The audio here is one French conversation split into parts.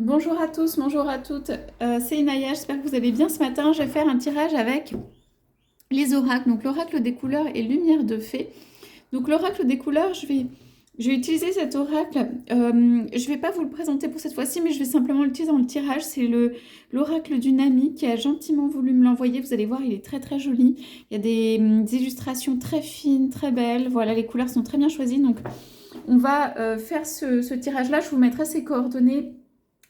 Bonjour à tous, bonjour à toutes, c'est Inaya, j'espère que vous allez bien ce matin. Je vais faire un tirage avec les oracles, donc l'oracle des couleurs et lumière de fée. Donc l'oracle des couleurs, je vais utiliser cet oracle, je ne vais pas vous le présenter pour cette fois-ci, mais je vais simplement l'utiliser dans le tirage. C'est l'oracle d'une amie qui a gentiment voulu me l'envoyer, vous allez voir, il est très très joli. Il y a des illustrations très fines, très belles, voilà, les couleurs sont très bien choisies, donc on va faire ce tirage-là. Je vous mettrai ses coordonnées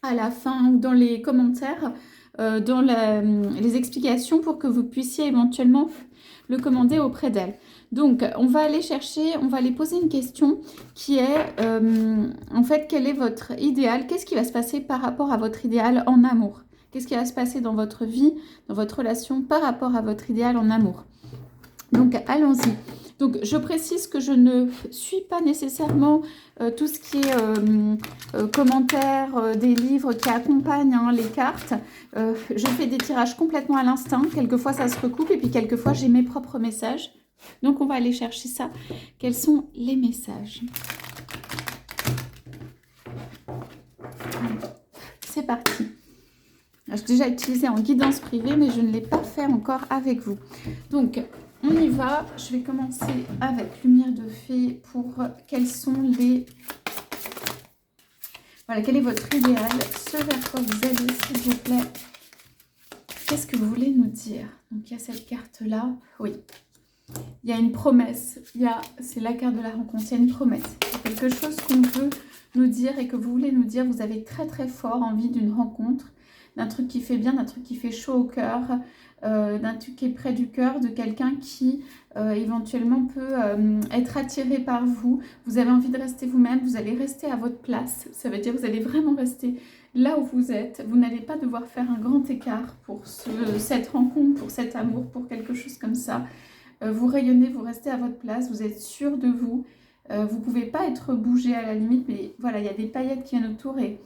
à la fin ou dans les commentaires, les explications pour que vous puissiez éventuellement le commander auprès d'elle. Donc, on va aller chercher, on va aller poser une question qui est, en fait, quel est votre idéal? Qu'est-ce qui va se passer par rapport à votre idéal en amour? Qu'est-ce qui va se passer dans votre vie, dans votre relation par rapport à votre idéal en amour? Donc, allons-y. Donc, je précise que je ne suis pas nécessairement tout ce qui est commentaires des livres qui accompagnent les cartes. Je fais des tirages complètement à l'instinct. Quelquefois, ça se recoupe et puis quelquefois, j'ai mes propres messages. Donc, on va aller chercher ça. Quels sont les messages? C'est parti. J'ai déjà utilisé en guidance privée, mais je ne l'ai pas fait encore avec vous. Donc, on y va. Je vais commencer avec Lumière de Fée pour quels sont les... Voilà, quel est votre idéal? Ce vers quoi vous allez, s'il vous plaît. Qu'est-ce que vous voulez nous dire? Donc, il y a cette carte-là. Oui. Il y a une promesse. C'est la carte de la rencontre. Il y a une promesse. Il y a quelque chose qu'on veut nous dire et que vous voulez nous dire. Vous avez très, très fort envie d'une rencontre, d'un truc qui fait bien, d'un truc qui fait chaud au cœur, d'un truc qui est près du cœur, de quelqu'un qui éventuellement peut être attiré par vous. Vous avez envie de rester vous-même, vous allez rester à votre place. Ça veut dire que vous allez vraiment rester là où vous êtes. Vous n'allez pas devoir faire un grand écart pour cette rencontre, pour cet amour, pour quelque chose comme ça. Vous rayonnez, vous restez à votre place, vous êtes sûr de vous. Vous ne pouvez pas être bougé à la limite, mais voilà, il y a des paillettes qui viennent autour et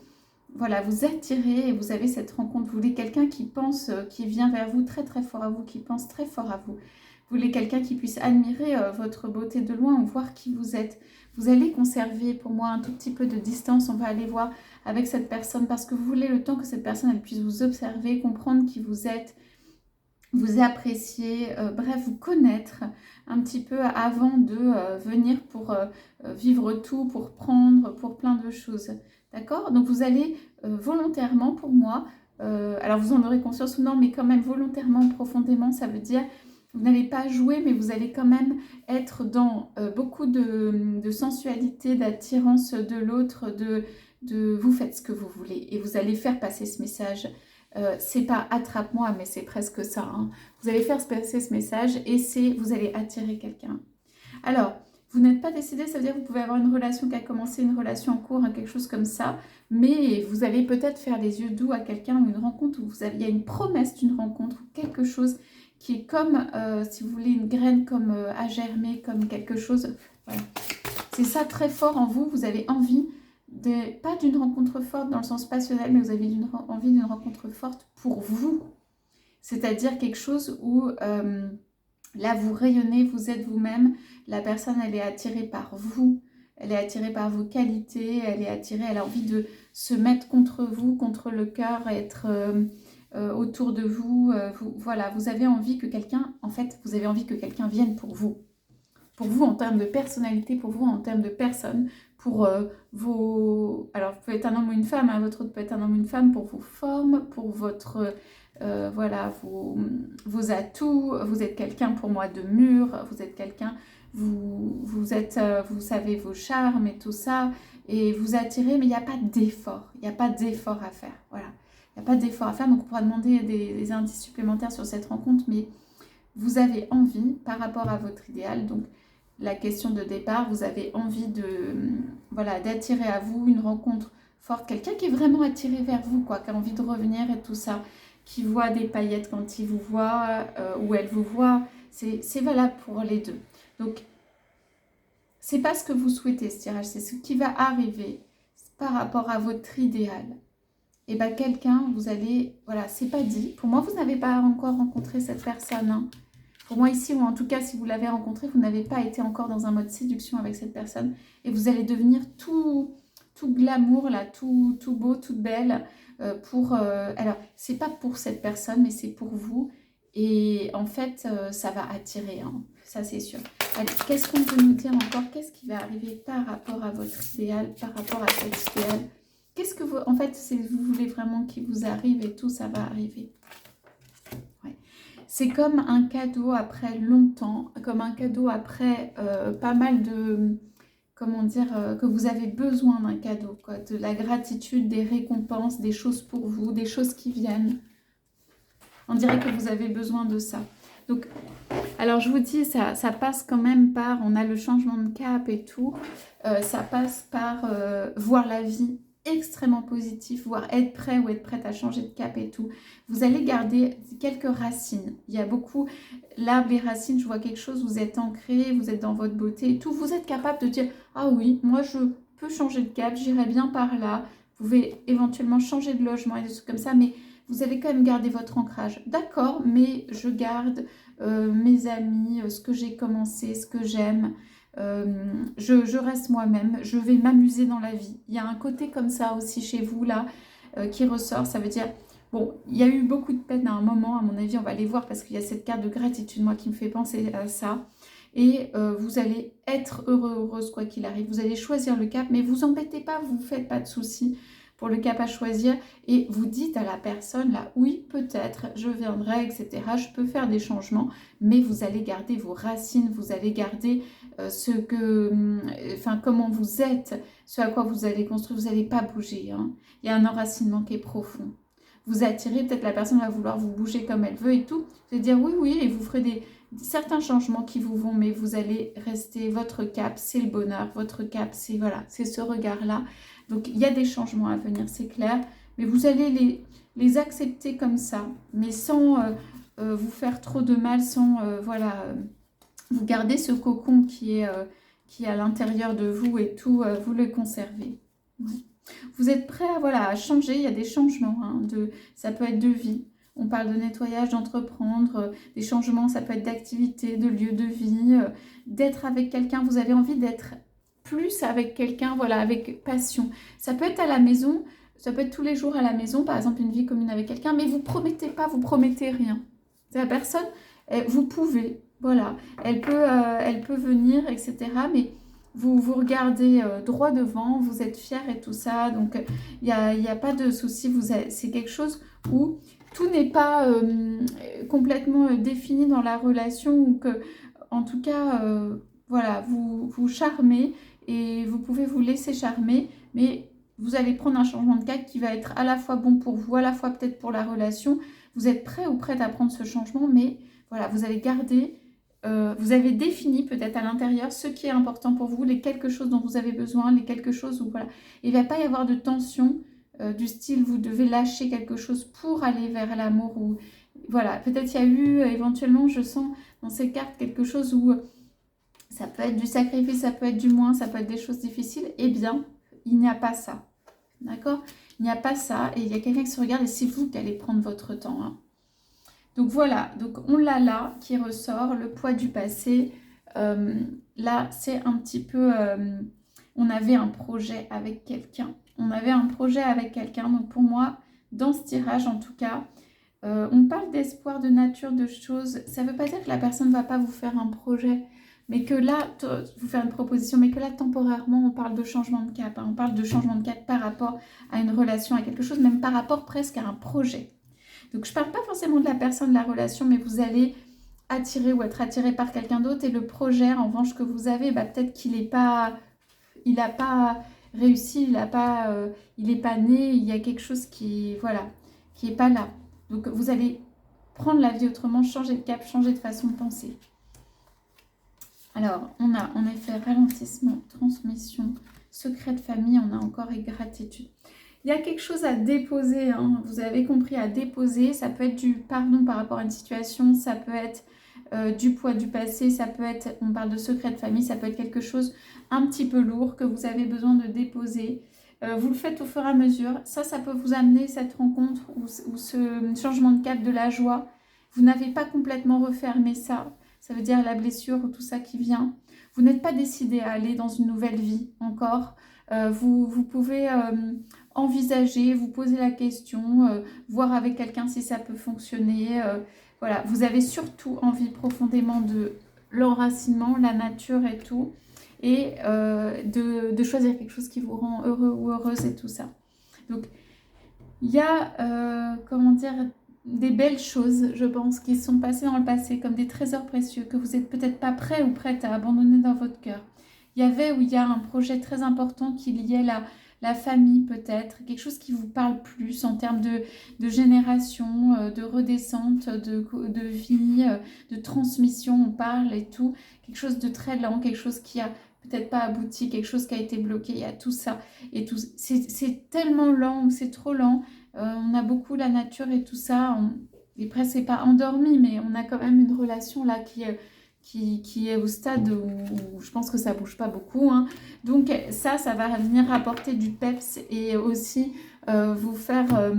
voilà, vous attirez et vous avez cette rencontre. Vous voulez quelqu'un qui pense, qui vient vers vous très très fort à vous, qui pense très fort à vous. Vous voulez quelqu'un qui puisse admirer votre beauté de loin ou voir qui vous êtes. Vous allez conserver pour moi un tout petit peu de distance. On va aller voir avec cette personne parce que vous voulez le temps que cette personne elle puisse vous observer, comprendre qui vous êtes, vous apprécier, bref, vous connaître un petit peu avant de venir pour vivre tout, pour prendre, pour plein de choses. D'accord? Donc vous allez volontairement pour moi, alors vous en aurez conscience ou non, mais quand même volontairement, profondément, ça veut dire vous n'allez pas jouer, mais vous allez quand même être dans beaucoup de sensualité, d'attirance de l'autre, de vous faites ce que vous voulez. Et vous allez faire passer ce message. C'est pas attrape-moi, mais c'est presque ça. Hein. Vous allez faire passer ce message et vous allez attirer quelqu'un. Alors, vous n'êtes pas décidé, ça veut dire que vous pouvez avoir une relation qui a commencé, une relation en cours, hein, quelque chose comme ça, mais vous allez peut-être faire les yeux doux à quelqu'un ou une rencontre où il y a une promesse d'une rencontre ou quelque chose qui est comme, si vous voulez, une graine comme à germer, comme quelque chose. Voilà. C'est ça très fort en vous, vous avez envie pas d'une rencontre forte dans le sens passionnel, mais vous avez envie d'une rencontre forte pour vous. C'est-à-dire quelque chose où là vous rayonnez, vous êtes vous-même, la personne elle est attirée par vous, elle est attirée par vos qualités, elle est attirée, elle a envie de se mettre contre vous, contre le cœur, être autour de vous, voilà, vous avez envie que quelqu'un, en fait, vous avez envie que quelqu'un vienne pour vous. Pour vous en termes de personnalité, pour vous en termes de personne, pour vos... Alors, vous pouvez être un homme ou une femme, hein, votre autre peut être un homme ou une femme, pour vos formes, pour votre... voilà, vos atouts. Vous êtes quelqu'un pour moi de mûr, vous êtes quelqu'un... Vous savez vos charmes et tout ça, et vous attirez, mais il n'y a pas d'effort. Il n'y a pas d'effort à faire, voilà. Il n'y a pas d'effort à faire, donc on pourra demander des indices supplémentaires sur cette rencontre, mais vous avez envie par rapport à votre idéal, donc la question de départ, vous avez envie voilà, d'attirer à vous une rencontre forte, quelqu'un qui est vraiment attiré vers vous, quoi, qui a envie de revenir et tout ça, qui voit des paillettes quand il vous voit ou elle vous voit, c'est valable pour les deux. Donc, c'est pas ce que vous souhaitez ce tirage, c'est ce qui va arriver par rapport à votre idéal. Et bien quelqu'un, vous allez, voilà, c'est pas dit. Pour moi, vous n'avez pas encore rencontré cette personne, hein. Pour moi ici, ou en tout cas si vous l'avez rencontré, vous n'avez pas été encore dans un mode séduction avec cette personne et vous allez devenir tout tout glamour, là, tout beau, toute belle. Alors, c'est pas pour cette personne, mais c'est pour vous. Et en fait, ça va attirer, hein, ça c'est sûr. Allez, qu'est-ce qu'on peut nous dire encore? Qu'est-ce qui va arriver par rapport à votre idéal, par rapport à cet idéal? Qu'est-ce que vous... En fait, si vous voulez vraiment qu'il vous arrive et tout, ça va arriver. Ouais. C'est comme un cadeau après longtemps, comme un cadeau après pas mal de... Comment dire, que vous avez besoin d'un cadeau, quoi, de la gratitude, des récompenses, des choses pour vous, des choses qui viennent. On dirait que vous avez besoin de ça. Donc, alors je vous dis, ça passe quand même par, on a le changement de cap et tout, ça passe par voir la vie extrêmement positive, voire être prêt ou être prête à changer de cap et tout. Vous allez garder quelques racines. Il y a beaucoup, l'arbre, les racines, je vois quelque chose, vous êtes ancré, vous êtes dans votre beauté et tout. Vous êtes capable de dire, ah oui, moi je peux changer de cap, j'irai bien par là. Vous pouvez éventuellement changer de logement et des trucs comme ça, mais vous allez quand même garder votre ancrage. D'accord, mais je garde mes amis, ce que j'ai commencé, ce que j'aime. Je reste moi-même, je vais m'amuser dans la vie. Il y a un côté comme ça aussi chez vous là qui ressort. Ça veut dire, bon, il y a eu beaucoup de peine à un moment, à mon avis, on va les voir parce qu'il y a cette carte de gratitude, moi, qui me fait penser à ça. Et vous allez être heureux, heureuse quoi qu'il arrive. Vous allez choisir le cap, mais vous embêtez pas, vous ne faites pas de soucis pour le cap à choisir. Et vous dites à la personne là, oui, peut-être, je viendrai, etc. Je peux faire des changements, mais vous allez garder vos racines, vous allez garder comment vous êtes, ce à quoi vous allez construire, vous n'allez pas bouger. Hein. Il y a un enracinement qui est profond. Vous attirez, peut-être la personne va vouloir vous bouger comme elle veut et tout. Vous allez dire oui, oui, et vous ferez certains changements qui vous vont, mais vous allez rester, votre cap, c'est le bonheur, votre cap, c'est voilà, c'est ce regard-là. Donc, il y a des changements à venir, c'est clair, mais vous allez les accepter comme ça, mais sans vous faire trop de mal, sans, vous gardez ce cocon qui est à l'intérieur de vous et tout, vous le conservez. Ouais. Vous êtes prêt à, à changer, il y a des changements, hein, ça peut être de vie. On parle de nettoyage, d'entreprendre, des changements, ça peut être d'activité, de lieu de vie, d'être avec quelqu'un. Vous avez envie d'être plus avec quelqu'un, voilà, avec passion. Ça peut être à la maison, ça peut être tous les jours à la maison, par exemple une vie commune avec quelqu'un, mais vous promettez pas, vous promettez rien. C'est la personne, vous pouvez, voilà, elle peut venir, etc. Mais vous regardez droit devant, vous êtes fiers et tout ça, donc il n'y a pas de souci, c'est quelque chose où tout n'est pas complètement défini dans la relation, ou que, en tout cas, voilà, vous charmez et vous pouvez vous laisser charmer, mais vous allez prendre un changement de cap qui va être à la fois bon pour vous, à la fois peut-être pour la relation. Vous êtes prêt ou prête à prendre ce changement, mais voilà, vous allez garder, vous avez défini peut-être à l'intérieur ce qui est important pour vous, les quelque chose dont vous avez besoin, les quelque chose où voilà, il ne va pas y avoir de tension du style vous devez lâcher quelque chose pour aller vers l'amour, ou voilà, peut-être il y a eu éventuellement, je sens dans ces cartes quelque chose où ça peut être du sacrifice, ça peut être du moins, ça peut être des choses difficiles. Eh bien, il n'y a pas ça. D'accord? Il n'y a pas ça. Et il y a quelqu'un qui se regarde et c'est vous qui allez prendre votre temps. Hein. Donc voilà. Donc on l'a là qui ressort. Le poids du passé. Là, c'est un petit peu... on avait un projet avec quelqu'un. On avait un projet avec quelqu'un. Donc pour moi, dans ce tirage en tout cas, on parle d'espoir, de nature, de choses. Ça ne veut pas dire que la personne ne va pas vous faire un projet, mais que là, vous faire une proposition, mais que là, temporairement, on parle de changement de cap. Hein, on parle de changement de cap par rapport à une relation, à quelque chose, même par rapport presque à un projet. Donc, je ne parle pas forcément de la personne, de la relation, mais vous allez attirer ou être attiré par quelqu'un d'autre. Et le projet, en revanche, que vous avez, bah, peut-être qu'il n'est pas... Il n'a pas réussi, il n'est pas né, il y a quelque chose qui, voilà, qui n'est pas là. Donc, vous allez prendre la vie autrement, changer de cap, changer de façon de penser. Alors, on a en effet ralentissement, transmission, secret de famille, on a encore et gratitude. Il y a quelque chose à déposer, hein, vous avez compris, à déposer. Ça peut être du pardon par rapport à une situation, ça peut être du poids du passé, ça peut être, on parle de secret de famille, ça peut être quelque chose un petit peu lourd que vous avez besoin de déposer. Vous le faites au fur et à mesure. Ça peut vous amener cette rencontre ou ce changement de cap, de la joie. Vous n'avez pas complètement refermé ça. Ça veut dire la blessure ou tout ça qui vient. Vous n'êtes pas décidé à aller dans une nouvelle vie encore. Vous pouvez envisager, vous poser la question, voir avec quelqu'un si ça peut fonctionner. Voilà, vous avez surtout envie profondément de l'enracinement, la nature et tout, et de choisir quelque chose qui vous rend heureux ou heureuse et tout ça. Donc, il y a, comment dire, des belles choses, je pense, qui sont passées dans le passé comme des trésors précieux que vous n'êtes peut-être pas prêt ou prête à abandonner dans votre cœur. Il y avait ou il y a un projet très important qui liait la famille peut-être, quelque chose qui vous parle plus en termes de génération, de redescente, de vie, de transmission, on parle et tout. Quelque chose de très lent, quelque chose qui a peut-être pas abouti, quelque chose qui a été bloqué, il y a tout ça. Et tout, c'est tellement lent ou c'est trop lent. On a beaucoup la nature et tout ça. Et presque c'est pas endormi, mais on a quand même une relation là qui est au stade où je pense que ça bouge pas beaucoup. Hein. Donc ça va venir apporter du peps et aussi vous faire,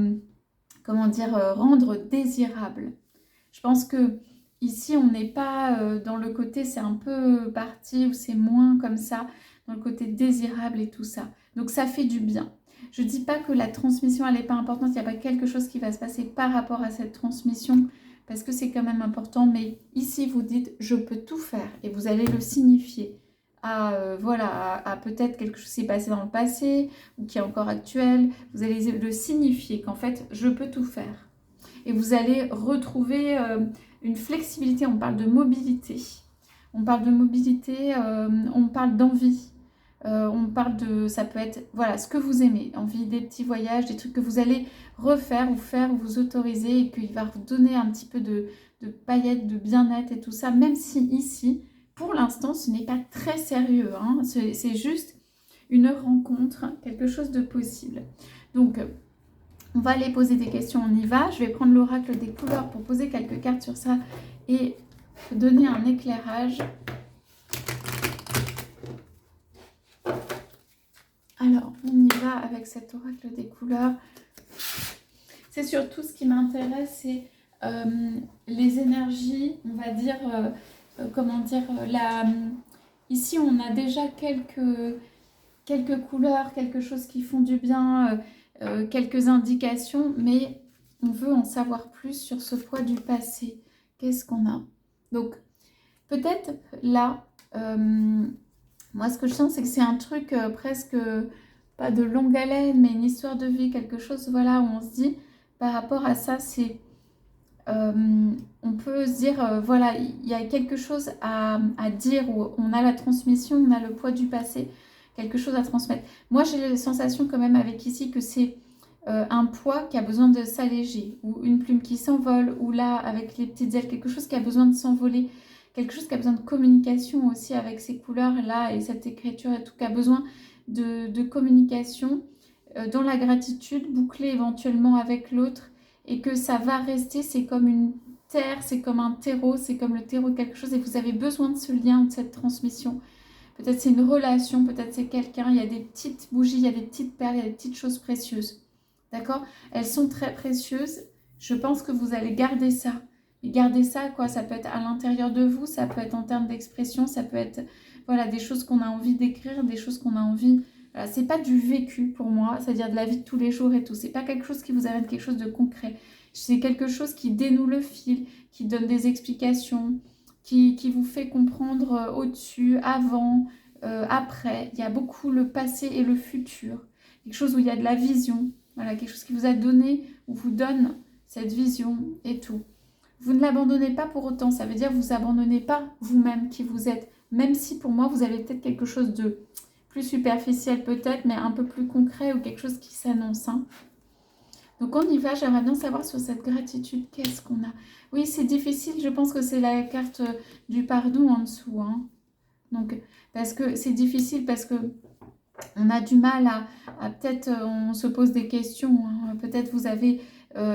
comment dire, rendre désirable. Je pense que ici, on n'est pas dans le côté, c'est un peu parti ou c'est moins comme ça, dans le côté désirable et tout ça. Donc ça fait du bien. Je ne dis pas que la transmission, elle n'est pas importante, il n'y a pas quelque chose qui va se passer par rapport à cette transmission, parce que c'est quand même important. Mais ici, vous dites, je peux tout faire, et vous allez le signifier voilà, à peut-être quelque chose qui s'est passé dans le passé, ou qui est encore actuel. Vous allez le signifier qu'en fait, je peux tout faire. Et vous allez retrouver une flexibilité, on parle de mobilité. On parle de mobilité, on parle d'envie. On parle de, ça peut être, voilà, ce que vous aimez, envie des petits voyages, des trucs que vous allez refaire ou faire ou vous autoriser et qu'il va vous donner un petit peu de paillettes, de bien-être et tout ça, même si ici, pour l'instant, ce n'est pas très sérieux, hein, c'est juste une rencontre, quelque chose de possible. Donc, on va aller poser des questions, on y va. Je vais prendre l'oracle des couleurs pour poser quelques cartes sur ça et donner un éclairage. Alors, on y va avec cet oracle des couleurs. C'est surtout ce qui m'intéresse, c'est les énergies, on va dire, comment dire, ici on a déjà quelques couleurs, quelque chose qui font du bien, quelques indications, mais on veut en savoir plus sur ce poids du passé. Qu'est-ce qu'on a? Donc, peut-être là, moi ce que je sens, c'est que c'est un truc presque, pas de longue haleine, mais une histoire de vie, quelque chose, voilà, où on se dit, par rapport à ça, c'est... on peut se dire, voilà, il y a quelque chose à dire, où on a la transmission, on a le poids du passé, quelque chose à transmettre. Moi, j'ai la sensation quand même avec ici que c'est un poids qui a besoin de s'alléger, ou une plume qui s'envole, ou là, avec les petites ailes, quelque chose qui a besoin de s'envoler, quelque chose qui a besoin de communication aussi avec ces couleurs-là et cette écriture et tout, qui a besoin de communication dans la gratitude, bouclée éventuellement avec l'autre, et que ça va rester, c'est comme une terre, c'est comme un terreau, c'est comme le terreau de quelque chose, et vous avez besoin de ce lien, de cette transmission. Peut-être c'est une relation, peut-être c'est quelqu'un, il y a des petites bougies, il y a des petites perles, il y a des petites choses précieuses. D'accord? Elles sont très précieuses. Je pense que vous allez garder ça. Et garder ça, quoi, ça peut être à l'intérieur de vous, ça peut être en termes d'expression, ça peut être, voilà, des choses qu'on a envie d'écrire, des choses qu'on a envie... Voilà, c'est pas du vécu pour moi, c'est-à-dire de la vie de tous les jours et tout. C'est pas quelque chose qui vous amène quelque chose de concret. C'est quelque chose qui dénoue le fil, qui donne des explications, qui vous fait comprendre au-dessus, avant, après. Il y a beaucoup le passé et le futur. Quelque chose où il y a de la vision. Voilà, quelque chose qui vous a donné ou vous donne cette vision et tout. Vous ne l'abandonnez pas pour autant. Ça veut dire que vous n'abandonnez pas vous-même qui vous êtes. Même si pour moi, vous avez peut-être quelque chose de plus superficiel peut-être, mais un peu plus concret ou quelque chose qui s'annonce. Hein. Donc on y va, j'aimerais bien savoir sur cette gratitude, qu'est-ce qu'on a? Oui, c'est difficile, je pense que c'est la carte du pardon en dessous. Hein. Donc, parce que c'est difficile, parce que on a du mal à peut-être, on se pose des questions. Hein. Peut-être vous avez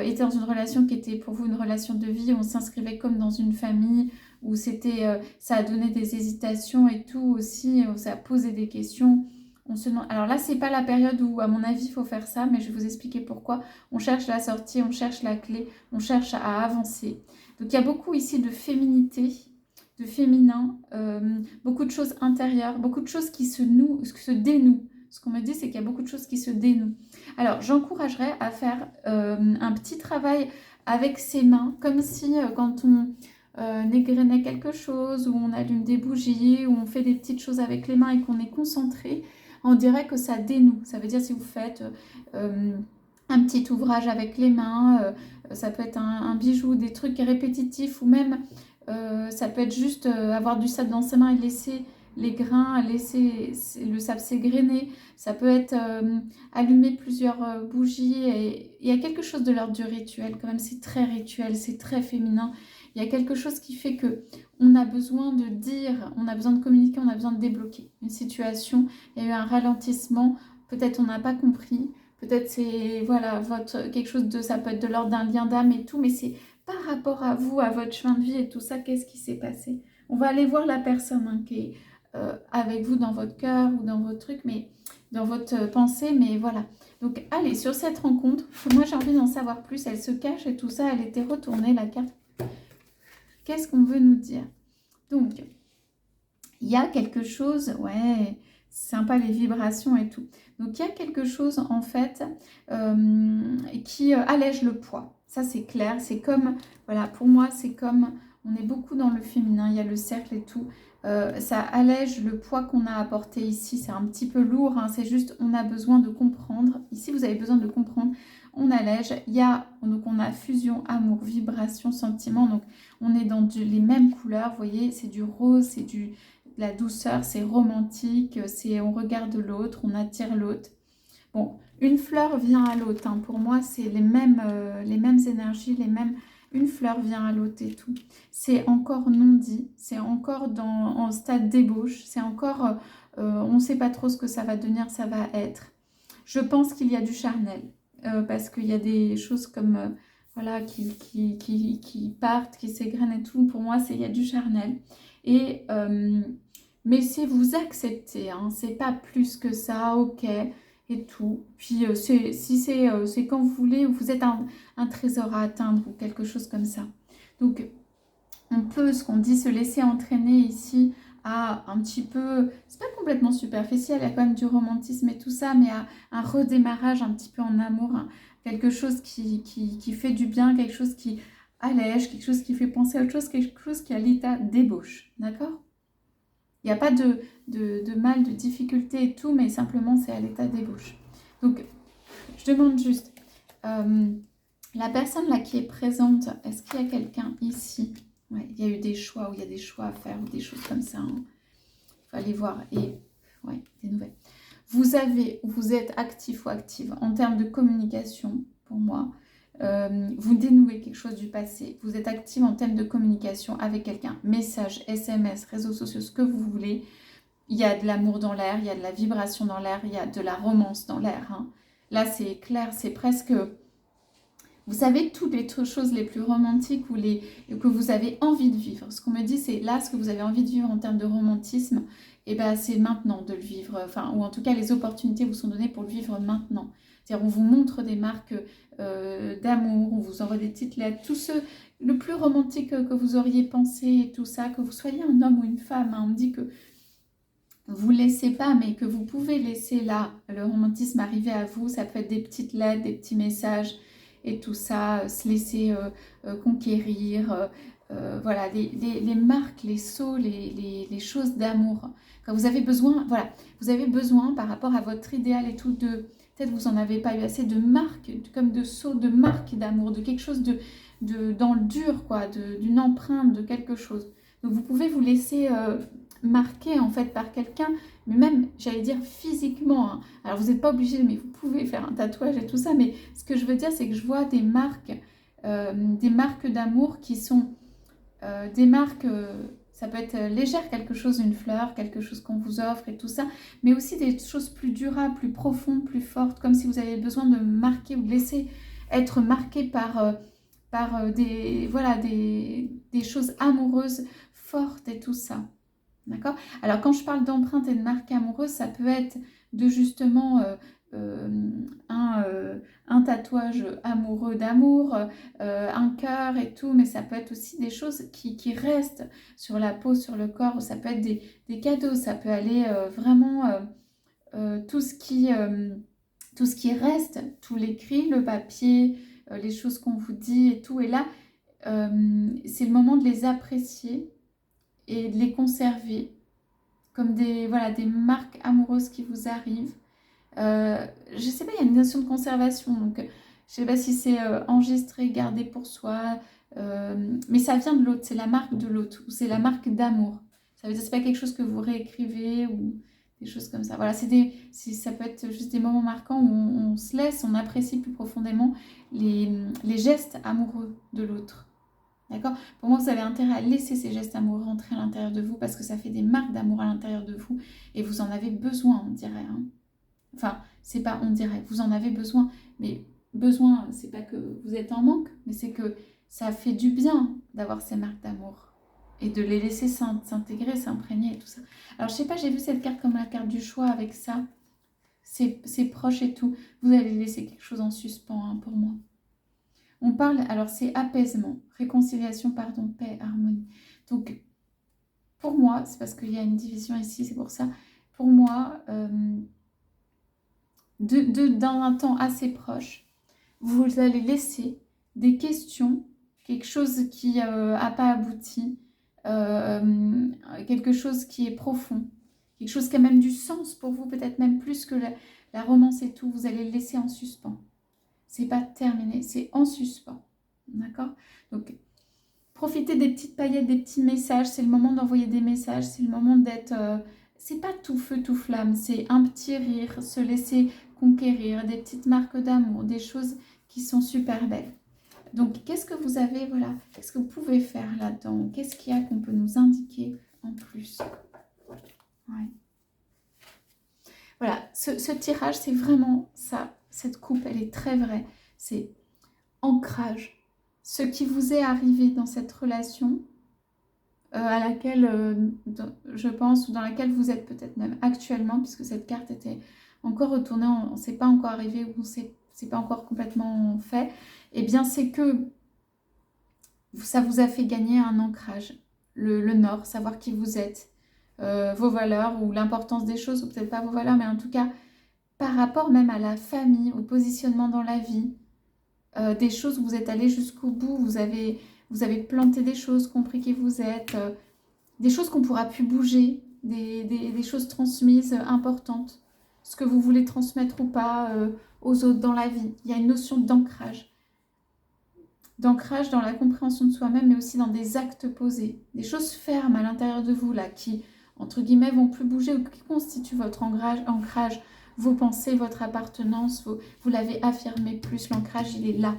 été dans une relation qui était pour vous une relation de vie, on s'inscrivait comme dans une famille, où c'était, ça a donné des hésitations et tout aussi, ça a posé des questions. Alors là, c'est pas la période où, à mon avis, il faut faire ça, mais je vais vous expliquer pourquoi. On cherche la sortie, on cherche la clé, on cherche à avancer. Donc il y a beaucoup ici de féminité, de féminin, beaucoup de choses intérieures, beaucoup de choses qui se dénouent Ce qu'on me dit, c'est qu'il y a beaucoup de choses qui se dénouent. Alors, j'encouragerais à faire un petit travail avec ses mains, comme si quand on égrenait quelque chose, ou on allume des bougies, ou on fait des petites choses avec les mains et qu'on est concentré, on dirait que ça dénoue. Ça veut dire si vous faites un petit ouvrage avec les mains, ça peut être un bijou, des trucs répétitifs, ou même ça peut être juste avoir du sable dans ses mains et laisser les grains, laisser le sable s'égrener. Ça peut être allumer plusieurs bougies. Et il y a quelque chose de l'ordre du rituel, quand même, c'est très rituel, c'est très féminin. Il y a quelque chose qui fait que on a besoin de dire, on a besoin de communiquer, on a besoin de débloquer une situation. Il y a eu un ralentissement, peut-être on n'a pas compris, peut-être c'est voilà, quelque chose de, ça peut être de l'ordre d'un lien d'âme et tout, mais c'est par rapport à vous, à votre chemin de vie et tout ça, qu'est-ce qui s'est passé? On va aller voir la personne hein, qui est avec vous dans votre cœur ou dans votre truc, mais dans votre pensée, mais voilà. Donc allez, sur cette rencontre, moi j'ai envie d'en savoir plus, elle se cache et tout ça, elle était retournée, la carte. Qu'est-ce qu'on veut nous dire? Donc, il y a quelque chose, ouais, sympa les vibrations et tout. Donc il y a quelque chose en fait qui allège le poids. Ça c'est clair, c'est comme, voilà, pour moi c'est comme, on est beaucoup dans le féminin, il y a le cercle et tout. Ça allège le poids qu'on a apporté ici, c'est un petit peu lourd, hein, c'est juste, on a besoin de comprendre. Ici vous avez besoin de comprendre, on allège. Il y a, donc on a fusion, amour, vibration, sentiment, donc on est dans les mêmes couleurs, vous voyez, c'est du rose, c'est du la douceur, c'est romantique, c'est on regarde l'autre, on attire l'autre. Bon, une fleur vient à l'autre, hein. Pour moi, c'est les mêmes énergies, les mêmes... Une fleur vient à l'autre et tout. C'est encore non dit, c'est encore en stade d'ébauche, c'est encore... on ne sait pas trop ce que ça va devenir, ça va être. Je pense qu'il y a du charnel, parce qu'il y a des choses comme... voilà, qui partent, qui s'égrènent et tout. Pour moi, il y a du charnel. Et... mais c'est vous accepter, hein, c'est pas plus que ça, ok, et tout. Puis c'est quand vous voulez, ou vous êtes un trésor à atteindre ou quelque chose comme ça. Donc on peut, ce qu'on dit, se laisser entraîner ici à un petit peu, c'est pas complètement superficiel, il y a quand même du romantisme et tout ça, mais à un redémarrage un petit peu en amour, hein, quelque chose qui fait du bien, quelque chose qui allège, quelque chose qui fait penser à autre chose, quelque chose qui a l'état d'ébauche, d'accord? Il n'y a pas de mal, de difficulté et tout, mais simplement c'est à l'état d'ébauche. Donc, je demande juste, la personne là qui est présente, est-ce qu'il y a quelqu'un ici? Ouais, il y a eu des choix, ou il y a des choix à faire, ou des choses comme ça. Il faut aller voir. Et, ouais, des nouvelles. Vous êtes actif ou active en termes de communication, pour moi. Vous dénouez quelque chose du passé, vous êtes active en termes de communication avec quelqu'un, message, SMS, réseaux sociaux, ce que vous voulez. Il y a de l'amour dans l'air, il y a de la vibration dans l'air, il y a de la romance dans l'air. Hein. Là, c'est clair, c'est presque... Vous savez, toutes les choses les plus romantiques ou que vous avez envie de vivre. Ce qu'on me dit, c'est là, ce que vous avez envie de vivre en termes de romantisme, et ben, c'est maintenant de le vivre. Enfin, ou en tout cas, les opportunités vous sont données pour le vivre maintenant. C'est-à-dire, on vous montre des marques d'amour, on vous envoie des petites lettres, tout ce, le plus romantique que vous auriez pensé et tout ça, que vous soyez un homme ou une femme. Hein, on me dit que vous ne laissez pas, mais que vous pouvez laisser là le romantisme arriver à vous. Ça peut être des petites lettres, des petits messages et tout ça, se laisser conquérir. Voilà, les marques, les sauts, les choses d'amour. Quand vous avez besoin, voilà, vous avez besoin par rapport à votre idéal et tout de... Peut-être vous n'en avez pas eu assez de marques, comme de sauts, de marques d'amour, de quelque chose dans le dur, quoi, d'une empreinte, de quelque chose. Donc vous pouvez vous laisser... marqué en fait par quelqu'un, mais même j'allais dire physiquement, hein. Alors vous n'êtes pas obligé, mais vous pouvez faire un tatouage et tout ça, mais ce que je veux dire c'est que je vois des marques d'amour qui sont des marques, ça peut être légère, quelque chose, une fleur, quelque chose qu'on vous offre et tout ça, mais aussi des choses plus durables, plus profondes, plus fortes, comme si vous avez besoin de marquer ou de laisser être marqué par voilà, des choses amoureuses fortes et tout ça. D'accord? Alors, quand je parle d'empreinte et de marque amoureuse, ça peut être de justement un tatouage amoureux d'amour, un cœur et tout, mais ça peut être aussi des choses qui restent sur la peau, sur le corps, ça peut être des cadeaux, ça peut aller vraiment tout ce qui reste, tout l'écrit, le papier, les choses qu'on vous dit et tout. Et là, c'est le moment de les apprécier et de les conserver comme des marques amoureuses qui vous arrivent. Je sais pas, il y a une notion de conservation, donc je sais pas si c'est enregistré, gardé pour soi, mais ça vient de l'autre, c'est la marque de l'autre, ou c'est la marque d'amour. Ça veut dire c'est pas quelque chose que vous réécrivez ou des choses comme ça. Voilà, ça peut être juste des moments marquants où on se laisse, on apprécie plus profondément les gestes amoureux de l'autre. D'accord? Pour moi, vous avez intérêt à laisser ces gestes amoureux rentrer à l'intérieur de vous parce que ça fait des marques d'amour à l'intérieur de vous et vous en avez besoin, on dirait. Hein. Enfin, c'est pas on dirait, vous en avez besoin. Mais besoin, c'est pas que vous êtes en manque, mais c'est que ça fait du bien d'avoir ces marques d'amour et de les laisser s'intégrer, s'imprégner et tout ça. Alors, je sais pas, j'ai vu cette carte comme la carte du choix avec ça. C'est proche et tout. Vous allez laisser quelque chose en suspens hein, pour moi. On parle, alors c'est apaisement, réconciliation, pardon, paix, harmonie. Donc, pour moi, c'est parce qu'il y a une division ici, c'est pour ça. Pour moi, dans un temps assez proche, vous allez laisser des questions, quelque chose qui n'a pas abouti, quelque chose qui est profond, quelque chose qui a même du sens pour vous, peut-être même plus que la romance et tout, vous allez le laisser en suspens. C'est pas terminé, c'est en suspens. D'accord? Donc, profitez des petites paillettes, des petits messages. C'est le moment d'envoyer des messages. C'est le moment d'être... c'est pas tout feu, tout flamme. C'est un petit rire, se laisser conquérir, des petites marques d'amour, des choses qui sont super belles. Donc, qu'est-ce que vous avez, voilà, qu'est-ce que vous pouvez faire là-dedans? Qu'est-ce qu'il y a qu'on peut nous indiquer en plus? Ouais. Voilà, ce tirage, c'est vraiment ça. Cette coupe, elle est très vraie. C'est ancrage. Ce qui vous est arrivé dans cette relation à laquelle, je pense, ou dans laquelle vous êtes peut-être même actuellement, puisque cette carte était encore retournée, on ne s'est pas encore arrivé, ou c'est pas encore complètement fait, eh bien c'est que ça vous a fait gagner un ancrage, le nord, savoir qui vous êtes, vos valeurs, ou l'importance des choses, ou peut-être pas vos valeurs, mais en tout cas, par rapport même à la famille, au positionnement dans la vie, des choses où vous êtes allé jusqu'au bout, vous avez planté des choses, compris qui vous êtes, des choses qu'on pourra plus bouger, des choses transmises importantes, ce que vous voulez transmettre ou pas aux autres dans la vie. Il y a une notion d'ancrage dans la compréhension de soi-même, mais aussi dans des actes posés, des choses fermes à l'intérieur de vous, là, qui, entre guillemets, vont plus bouger ou qui constituent votre ancrage, vos pensées, votre appartenance, vous l'avez affirmé plus, l'ancrage, il est là.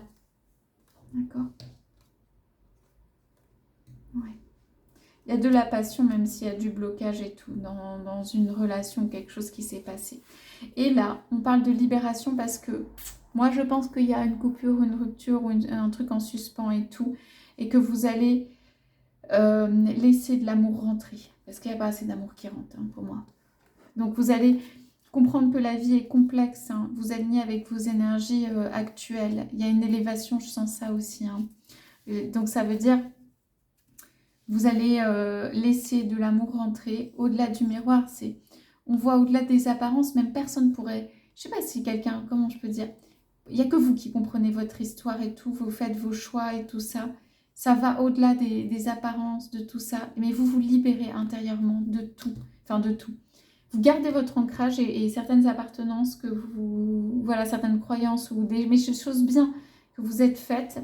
D'accord? Ouais. Il y a de la passion, même s'il y a du blocage et tout, dans une relation, quelque chose qui s'est passé. Et là, on parle de libération parce que moi, je pense qu'il y a une coupure, une rupture ou un truc en suspens et tout, et que vous allez laisser de l'amour rentrer. Parce qu'il n'y a pas assez d'amour qui rentre, hein, pour moi. Donc, vous allez comprendre que la vie est complexe, hein, vous alignez avec vos énergies actuelles. Il y a une élévation, je sens ça aussi. Hein. Donc, ça veut dire... Vous allez laisser de l'amour rentrer au-delà du miroir. On voit au-delà des apparences, même personne pourrait... Je sais pas si quelqu'un, comment je peux dire, il n'y a que vous qui comprenez votre histoire et tout, vous faites vos choix et tout ça. Ça va au-delà des apparences, de tout ça. Mais vous vous libérez intérieurement de tout. Enfin, de tout. Vous gardez votre ancrage et certaines appartenances que vous... Voilà, certaines croyances ou des choses bien que vous êtes faites.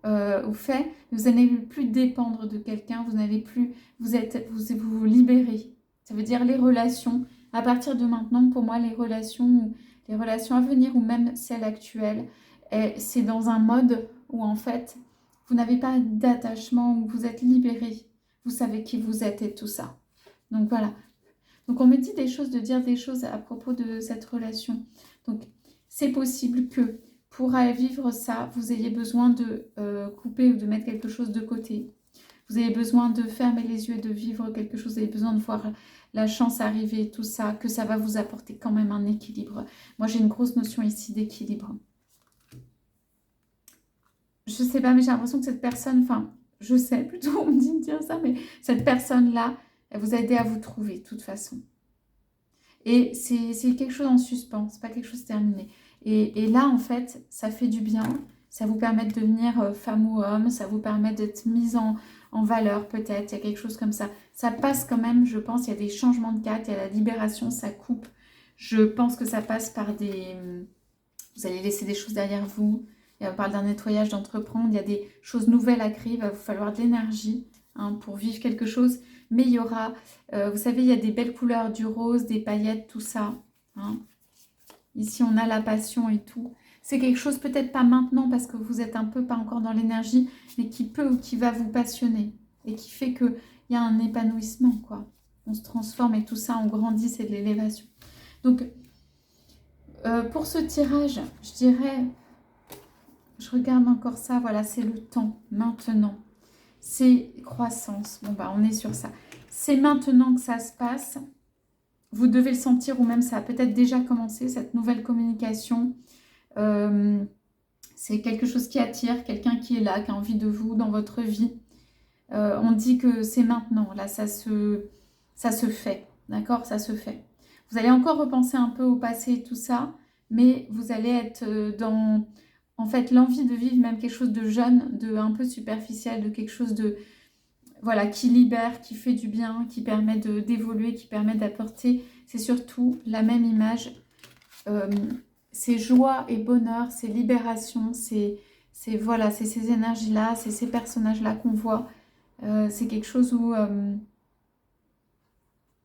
Au fait, vous n'allez plus dépendre de quelqu'un, vous n'allez plus, vous libérez. Ça veut dire les relations. À partir de maintenant, pour moi, les relations à venir ou même celles actuelles, c'est dans un mode où en fait, vous n'avez pas d'attachement, où vous êtes libéré. Vous savez qui vous êtes et tout ça. Donc voilà. Donc on me dit des choses, de dire des choses à propos de cette relation. Donc c'est possible que pour vivre ça, vous ayez besoin de couper ou de mettre quelque chose de côté. Vous avez besoin de fermer les yeux et de vivre quelque chose. Vous avez besoin de voir la chance arriver, tout ça, que ça va vous apporter quand même un équilibre. Moi, j'ai une grosse notion ici d'équilibre. Je sais pas, mais j'ai l'impression que cette personne, enfin, je sais plutôt, on me dit de dire ça, mais cette personne-là, elle vous a aidé à vous trouver, de toute façon. Et c'est quelque chose en suspens, c'est pas quelque chose de terminé. Et là, en fait, ça fait du bien. Ça vous permet de devenir femme ou homme, ça vous permet d'être mise en valeur peut-être, il y a quelque chose comme ça. Ça passe quand même, je pense, il y a des changements de cartes, il y a la libération, ça coupe. Je pense que ça passe par des... Vous allez laisser des choses derrière vous. Et on parle d'un nettoyage d'entreprendre, il y a des choses nouvelles à créer, il va vous falloir de l'énergie hein, pour vivre quelque chose. Mais il y aura, vous savez, il y a des belles couleurs, du rose, des paillettes, tout ça. Hein. Ici, on a la passion et tout. C'est quelque chose, peut-être pas maintenant, parce que vous êtes un peu pas encore dans l'énergie, mais qui peut ou qui va vous passionner. Et qui fait qu'il y a un épanouissement, quoi. On se transforme et tout ça, on grandit, c'est de l'élévation. Donc, pour ce tirage, je dirais, je regarde encore ça, voilà, c'est le temps, maintenant. C'est croissance, bon bah on est sur ça. C'est maintenant que ça se passe. Vous devez le sentir ou même ça a peut-être déjà commencé, cette nouvelle communication. C'est quelque chose qui attire, quelqu'un qui est là, qui a envie de vous dans votre vie. On dit que c'est maintenant, là ça se fait, d'accord? Ça se fait. Vous allez encore repenser un peu au passé et tout ça, mais vous allez être dans, en fait, l'envie de vivre même quelque chose de jeune, de un peu superficiel, de quelque chose de, voilà, qui libère, qui fait du bien, qui permet d'évoluer, qui permet d'apporter. C'est surtout la même image. C'est joie et bonheur, c'est libération, c'est voilà, c'est ces énergies-là, c'est ces personnages-là qu'on voit. C'est quelque chose où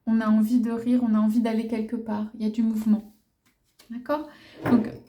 on a envie de rire, on a envie d'aller quelque part. Il y a du mouvement. D'accord? Donc,